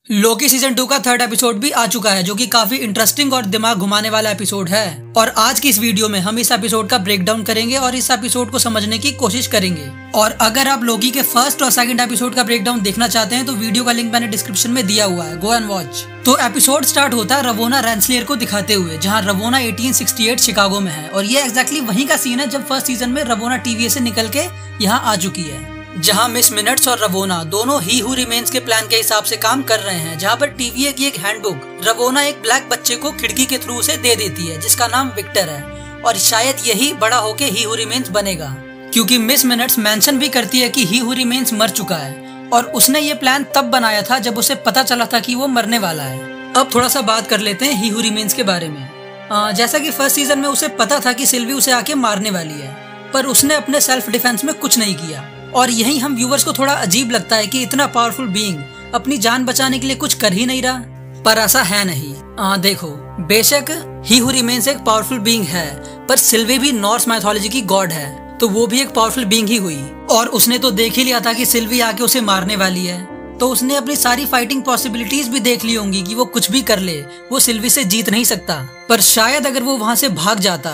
Loki season 2 का third episode भी आ चुका है, जो कि काफी इंटरेस्टिंग और दिमाग घुमाने वाला एपिसोड है। और आज की इस वीडियो में हम इस एपिसोड का ब्रेकडाउन करेंगे और इस एपिसोड को समझने की कोशिश करेंगे। और अगर आप लोकी के फर्स्ट और सेकंड एपिसोड का ब्रेकडाउन देखना चाहते हैं तो वीडियो का लिंक मैंने डिस्क्रिप्शन में दिया हुआ है, गो एंड वॉच। तो एपिसोड स्टार्ट होता है रवोना रेंसलेयर को दिखाते हुए, जहाँ रवोना 1868 शिकागो में है। और ये एग्जैक्टली वहीं का सीन है जब फर्स्ट सीजन में रवोना टीवीए से निकल के यहाँ आ चुकी है, जहां मिस मिनट्स और रवोना दोनों ही हू रिमेन्स के प्लान के हिसाब से काम कर रहे हैं। जहां पर टीवीए की एक हैंडबुक रवोना एक ब्लैक बच्चे को खिड़की के थ्रू उसे दे देती है, जिसका नाम विक्टर है। और शायद यही बड़ा होके ही हू रिमेन्स बनेगा, क्योंकि मिस मिनट्स मेंशन भी करती है कि ही हू रिमेन्स मर चुका है और उसने ये प्लान तब बनाया था जब उसे पता चला था कि वो मरने वाला है। अब थोड़ा सा बात कर लेते हैं ही हू रिमेन्स के बारे में। जैसा कि फर्स्ट सीजन में उसे पता था कि सिल्वी उसे आके मारने वाली है, पर उसने अपने सेल्फ डिफेंस में कुछ नहीं किया। और यही हम व्यूवर्स को थोड़ा अजीब लगता है कि इतना पावरफुल बीइंग अपनी जान बचाने के लिए कुछ कर ही नहीं रहा, पर ऐसा है नहीं। देखो, बेशक ही हू रिमेन्स एक पावरफुल बीइंग है, पर सिल्वी भी नॉर्स माइथोलॉजी की गॉड है, तो वो भी एक पावरफुल बीइंग ही हुई। और उसने तो देख ही लिया था कि सिल्वी आके उसे मारने वाली है, तो उसने अपनी सारी फाइटिंग पॉसिबिलिटीज भी देख ली होंगी कि वो कुछ भी कर ले, वो सिल्वी से जीत नहीं सकता। पर शायद अगर वो वहां से भाग जाता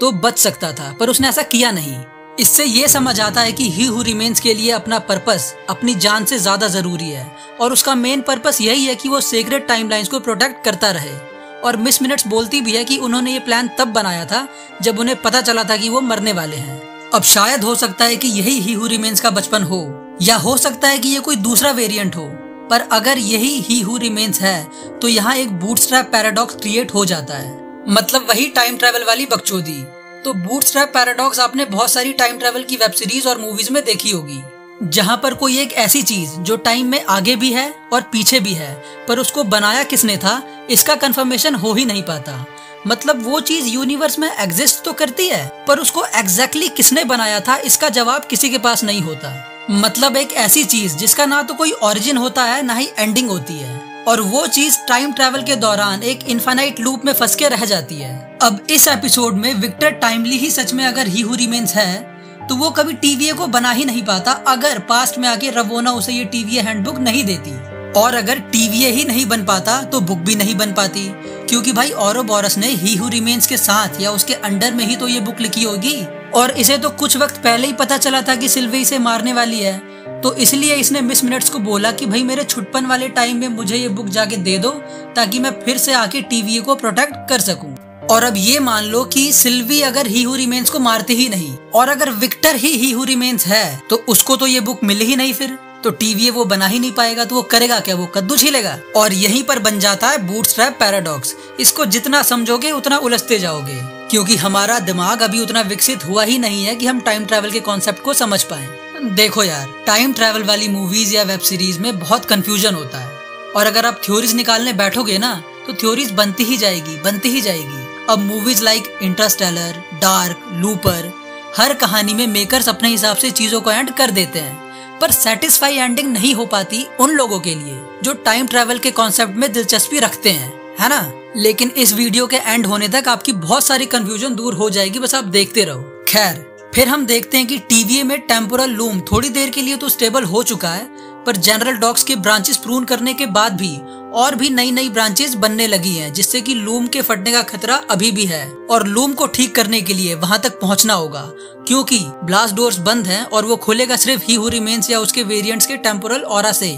तो बच सकता था, पर उसने ऐसा किया नहीं। इससे ये समझ आता है कि ही हू रिमेन्स के लिए अपना पर्पस अपनी जान से ज्यादा जरूरी है, और उसका मेन पर्पस यही है कि वो सीक्रेट टाइमलाइंस को प्रोटेक्ट करता रहे। और मिस मिनट्स बोलती भी है कि उन्होंने ये प्लान तब बनाया था जब उन्हें पता चला था कि वो मरने वाले हैं। अब शायद हो सकता है कि यही ही हू रिमेन्स का बचपन हो, या हो सकता है कि ये कोई दूसरा वेरिएंट हो। पर अगर यही ही हू रिमेन्स है तो यहाँ एक बूटस्ट्रैप पैराडॉक्स क्रिएट हो जाता है, मतलब वही टाइम ट्रेवल वाली बकचोदी। तो बूटस्ट्रैप पैराडॉक्स आपने बहुत सारी टाइम ट्रैवल की वेब सीरीज और मूवीज में देखी होगी, जहां पर कोई एक ऐसी चीज जो टाइम में आगे भी है और पीछे भी है, पर उसको बनाया किसने था इसका कंफर्मेशन हो ही नहीं पाता। मतलब वो चीज यूनिवर्स में एग्जिस्ट तो करती है, पर उसको एग्जैक्टली किसने बनाया था इसका जवाब किसी के पास नहीं होता। मतलब एक ऐसी चीज जिसका ना तो कोई ओरिजिन होता है ना ही एंडिंग होती है, और वो चीज टाइम ट्रैवल के दौरान एक इनफाइनाइट लूप में फंस के रह जाती है। अब इस एपिसोड में विक्टर टाइमली ही सच में अगर ही हू रिमेन्स है, तो वो कभी टीवीए को बना ही नहीं पाता अगर पास्ट में आके रवोना उसे ये टीवीए हैंडबुक नहीं देती। और अगर टीवीए ही नहीं बन पाता तो बुक भी नहीं बन पाती, क्योंकि भाई औरोबोरस ने ही हू रिमेन्स के साथ या उसके अंडर में ही तो ये बुक लिखी होगी, और इसे तो कुछ वक्त पहले ही पता चला था कि सिल्वी इसे मारने वाली है। तो इसलिए इसने मिस मिनट्स को बोला कि भाई मेरे छुटपन वाले टाइम में मुझे ये बुक जाके दे दो, ताकि मैं फिर से आके टीवीए को प्रोटेक्ट कर सकूं। और अब ये मान लो कि सिल्वी अगर ही हू रिमेन्स को मारती ही नहीं, और अगर विक्टर ही हू रिमेन्स है, तो उसको तो ये बुक मिली ही नहीं, फिर तो टीवीए वो बना ही नहीं पाएगा, तो वो करेगा क्या, वो कद्दू छीलेगा। और यहीं पर बन जाता है बूटस्ट्रैप पैराडॉक्स। इसको जितना समझोगे उतना उलझते जाओगे, क्योंकि हमारा दिमाग अभी उतना विकसित हुआ ही नहीं है कि हम टाइम ट्रैवल के कॉन्सेप्ट को समझ पाए। देखो यार, टाइम ट्रैवल वाली मूवीज या वेब सीरीज में बहुत कंफ्यूजन होता है, और अगर आप थ्योरीज निकालने बैठोगे ना तो थ्योरीज बनती ही जाएगी। अब movies like Interstellar, Dark, Looper, हर कहानी में मेकर्स अपने हिसाब से चीजों को एंड कर देते हैं, पर सेटिस्फाई एंडिंग नहीं हो पाती उन लोगों के लिए जो टाइम ट्रैवल के कॉन्सेप्ट में दिलचस्पी रखते हैं, है ना। लेकिन इस वीडियो के एंड होने तक आपकी बहुत सारी कंफ्यूजन दूर हो जाएगी, बस आप देखते रहो। खैर, फिर हम देखते हैं कि टीवीए में टेम्पोरल लूम थोड़ी देर के लिए तो स्टेबल हो चुका है, पर जनरल डॉक्स के ब्रांचेस प्रून करने के बाद भी और भी नई ब्रांचेस बनने लगी हैं, जिससे कि लूम के फटने का खतरा अभी भी है। और लूम को ठीक करने के लिए वहां तक पहुंचना होगा, क्योंकि ब्लास्ट डोर्स बंद हैं और वो खुलेगा सिर्फ ही हू रिमेन्स या उसके वेरिएंट्स के टेम्पोरल ऑरा से,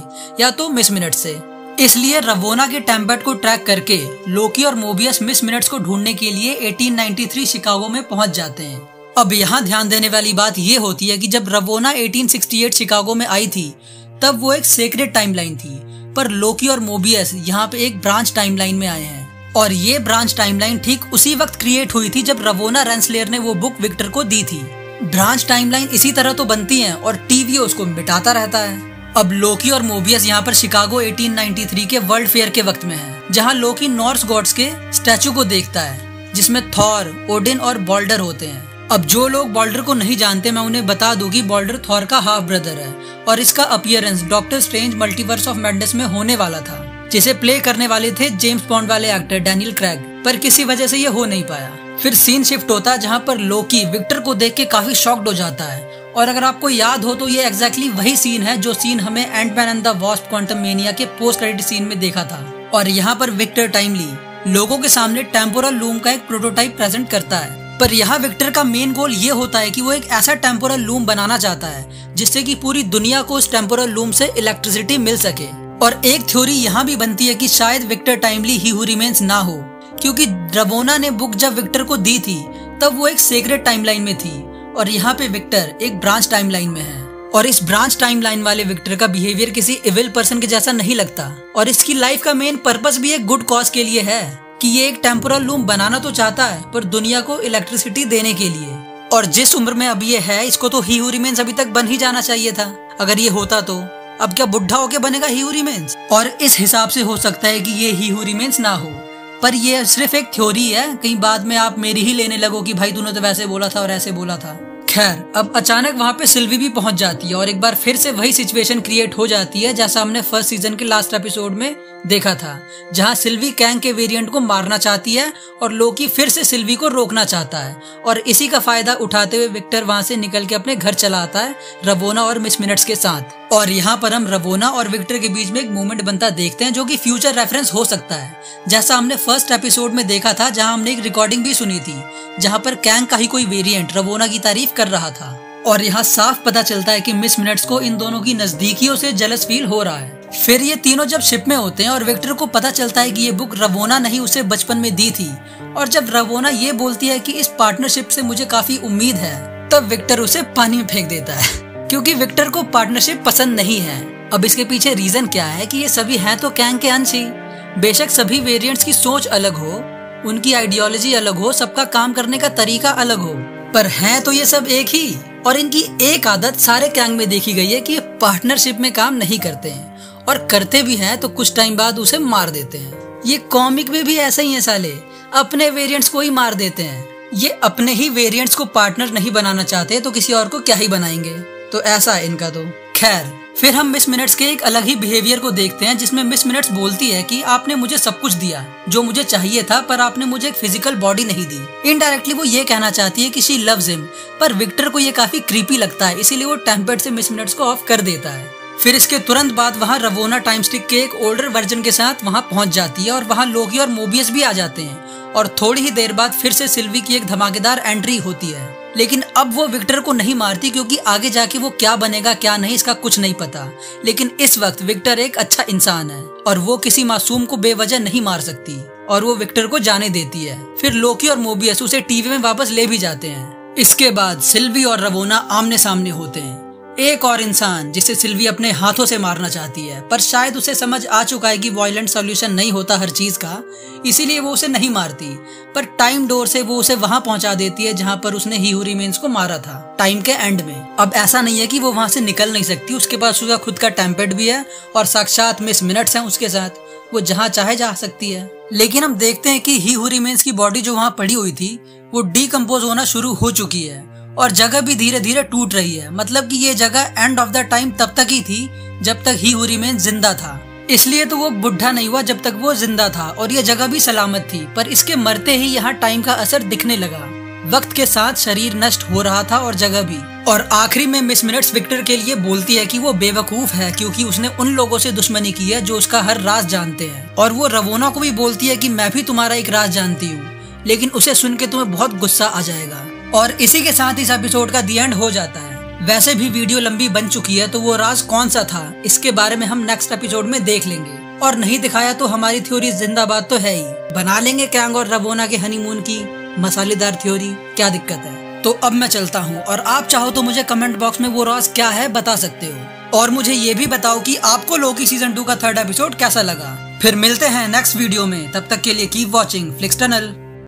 या तो मिस मिनट्स से। इसलिए रवोना के टेम्पेट को ट्रैक करके लोकी और मोबियस मिस मिनट्स को ढूंढने के लिए 1893 शिकागो में पहुंच जाते हैं। अब यहाँ ध्यान देने वाली बात ये होती है कि जब रवोना 1868 शिकागो में आई थी, तब वो एक सीक्रेट टाइमलाइन थी, पर लोकी और मोबियस यहाँ पे एक ब्रांच टाइमलाइन में आए हैं। और ये ब्रांच टाइमलाइन ठीक उसी वक्त क्रिएट हुई थी जब रवोना रेंसलेयर ने वो बुक विक्टर को दी थी। ब्रांच टाइमलाइन इसी तरह तो बनती है और टीवीए उसको मिटाता रहता है। अब लोकी और मोबियस यहाँ पर शिकागो 1893 के वर्ल्ड फेयर के वक्त में है, जहाँ लोकी नॉर्स गॉड्स के स्टैचू को देखता है, जिसमें थॉर, ओडिन और बॉल्डर होते हैं। अब जो लोग बॉल्डर को नहीं जानते, मैं उन्हें बता दूं कि बॉल्डर थॉर का हाफ ब्रदर है, और इसका appearance doctor strange multiverse of madness में होने वाला था, जिसे प्ले करने वाले थे जेम्स बॉन्ड वाले एक्टर डैनियल क्रेग, पर किसी वजह से ये हो नहीं पाया। फिर सीन शिफ्ट होता है, जहाँ पर लोकी विक्टर को देख के काफी शॉक्ड हो जाता है और अगर आपको याद हो तो ये एग्जैक्टली वही सीन है जो सीन हमें Ant Man and the Wasp Quantumania के पोस्ट क्रेडिट सीन में देखा था। और यहाँ पर विक्टर टाइमली लोगों के सामने टेम्पोरल लूम का एक प्रोटोटाइप प्रेजेंट करता है। पर यहाँ विक्टर का मेन गोल ये होता है कि वो एक ऐसा टेम्पोरल लूम बनाना चाहता है जिससे कि पूरी दुनिया को उस टेम्पोरल लूम से इलेक्ट्रिसिटी मिल सके। और एक थ्योरी यहाँ भी बनती है कि शायद विक्टर टाइमली ही हू रिमेन्स ना हो, क्योंकि रवोना ने बुक जब विक्टर को दी थी तब वो एक सीक्रेट टाइमलाइन में थी और यहाँ पे विक्टर एक ब्रांच टाइमलाइन में है। और इस ब्रांच टाइमलाइन वाले विक्टर का बिहेवियर किसी इविल पर्सन के जैसा नहीं लगता और इसकी लाइफ का मेन पर्पस भी एक गुड कॉज के लिए है कि ये एक टेम्पोरल लूम बनाना तो चाहता है पर दुनिया को इलेक्ट्रिसिटी देने के लिए। और जिस उम्र में अब ये है इसको तो ही हू रिमेन्स अभी तक बन ही जाना चाहिए था। अगर ये होता तो अब क्या बुढ़ा होके बनेगा ही हू रिमेन्स? और इस हिसाब से हो सकता है कि ये ही हू रिमेन्स ना हो, पर ये सिर्फ एक थ्योरी है। कहीं बाद में आप मेरी ही लेने लगो कि भाई तूने तो वैसे बोला था और ऐसे बोला था। खैर, अब अचानक वहाँ पे सिल्वी भी पहुंच जाती है और एक बार फिर से वही सिचुएशन क्रिएट हो जाती है जैसा हमने फर्स्ट सीजन के लास्ट एपिसोड में देखा था, जहाँ सिल्वी कैंग के वेरिएंट को मारना चाहती है और लोकी फिर से सिल्वी को रोकना चाहता है। और इसी का फायदा उठाते हुए विक्टर वहाँ से निकल के अपने घर चला आता है रवोना और मिस मिनट्स के साथ। और यहाँ पर हम रवोना और विक्टर के बीच में एक मूवमेंट बनता देखते हैं जो कि फ्यूचर रेफरेंस हो सकता है, जैसा हमने फर्स्ट एपिसोड में देखा था जहाँ हमने एक रिकॉर्डिंग भी सुनी थी जहाँ पर कैंग का ही कोई वेरिएंट रवोना की तारीफ कर रहा था। और यहाँ साफ पता चलता है कि मिस मिनट्स को इन दोनों की नजदीकियों से जेलस फील हो रहा है। फिर ये तीनों जब शिप में होते हैं और विक्टर को पता चलता है कि ये बुक रवोना ने ही उसे बचपन में दी थी, और जब रवोना ये बोलती है कि इस पार्टनरशिप से मुझे काफी उम्मीद है, तब विक्टर उसे पानी में फेंक देता है क्योंकि विक्टर को पार्टनरशिप पसंद नहीं है। अब इसके पीछे रीजन क्या है कि ये सभी हैं तो कैंग के अंश ही। बेशक सभी वेरिएंट्स की सोच अलग हो, उनकी आइडियोलॉजी अलग हो, सबका काम करने का तरीका अलग हो, पर हैं तो ये सब एक ही। और इनकी एक आदत सारे कैंग में देखी गई है कि ये पार्टनरशिप में काम नहीं करते हैं, और करते भी हैं तो कुछ टाइम बाद उसे मार देते हैं। ये कॉमिक में भी ऐसा ही है साले, अपने वेरिएंट्स को ही मार देते हैं। ये अपने ही वेरिएंट्स को पार्टनर नहीं बनाना चाहते तो किसी और को क्या ही बनाएंगे। तो ऐसा है इनका तो। खैर, फिर हम मिस मिनट्स के एक अलग ही बिहेवियर को देखते हैं जिसमें मिस मिनट्स बोलती है कि आपने मुझे सब कुछ दिया जो मुझे चाहिए था, पर आपने मुझे एक फिजिकल बॉडी नहीं दी। इनडायरेक्टली वो ये कहना चाहती है कि शी लव्स हिम, पर विक्टर को ये काफी क्रीपी लगता है, इसीलिए वो टेम्पर्ड से मिस मिनट्स को ऑफ कर देता है। फिर इसके तुरंत बाद वहाँ रवोना टाइम स्टिक के एक ओल्डर वर्जन के साथ वहाँ पहुँच जाती है और वहाँ लोकी और मोबियस भी आ जाते हैं। और थोड़ी ही देर बाद फिर से सिल्वी की एक धमाकेदार एंट्री होती है, लेकिन अब वो विक्टर को नहीं मारती क्योंकि आगे जाके वो क्या बनेगा क्या नहीं इसका कुछ नहीं पता। लेकिन इस वक्त विक्टर एक अच्छा इंसान है और वो किसी मासूम को बेवजह नहीं मार सकती, और वो विक्टर को जाने देती है। फिर लोकी और मोबियस उसे टीवी में वापस ले भी जाते हैं। इसके बाद सिल्वी और रवोना आमने सामने होते हैं। एक और इंसान जिसे सिल्वी अपने हाथों से मारना चाहती है, पर शायद उसे समझ आ चुका है कि वायलेंट सॉल्यूशन नहीं होता हर चीज का, इसीलिए वो उसे नहीं मारती, पर टाइम डोर से वो उसे वहां पहुंचा देती है जहां पर उसने ही हू रिमेन्स को मारा था टाइम के एंड में। अब ऐसा नहीं है कि वो वहां से निकल नहीं सकती, उसके पास उसका खुद का टेम्पेड भी है और साक्षात मिस मिनट्स हैं उसके साथ, वो जहाँ चाहे जा सकती है। लेकिन हम देखते हैं कि ही हू रिमेन्स की बॉडी जो वहाँ पड़ी हुई थी वो डीकम्पोज होना शुरू हो चुकी है और जगह भी धीरे धीरे टूट रही है। मतलब कि ये जगह एंड ऑफ द टाइम तब तक ही थी जब तक ही हू रिमेन्स जिंदा था, इसलिए तो वो बुढ़ा नहीं हुआ जब तक वो जिंदा था, और ये जगह भी सलामत थी। पर इसके मरते ही यहाँ टाइम का असर दिखने लगा। वक्त के साथ शरीर नष्ट हो रहा था और जगह भी। और आखिरी में मिस मिनट्स विक्टर के लिए बोलती है कि वो बेवकूफ है क्योंकि उसने उन लोगों से दुश्मनी की है जो उसका हर राज जानते हैं। और वो रवोना को भी बोलती है कि मैं भी तुम्हारा एक राज जानती हूँ, लेकिन उसे सुन के तुम्हें बहुत गुस्सा आ जाएगा। और इसी के साथ इस एपिसोड का दी एंड हो जाता है। वैसे भी वीडियो लंबी बन चुकी है तो वो राज कौन सा था इसके बारे में हम नेक्स्ट एपिसोड में देख लेंगे, और नहीं दिखाया तो हमारी थ्योरी जिंदाबाद तो है ही। बना लेंगे कैंग और रवोना के हनीमून की मसालेदार थ्योरी, क्या दिक्कत है। तो अब मैं चलता हूँ, और आप चाहो तो मुझे कमेंट बॉक्स में वो राज क्या है बता सकते हो, और मुझे ये भी बताओ कि आपको लोकी सीजन 2 का 3rd एपिसोड कैसा लगा। फिर मिलते हैं नेक्स्ट वीडियो में, तब तक के लिए कीप वॉचिंग फ्लिक्स टनल।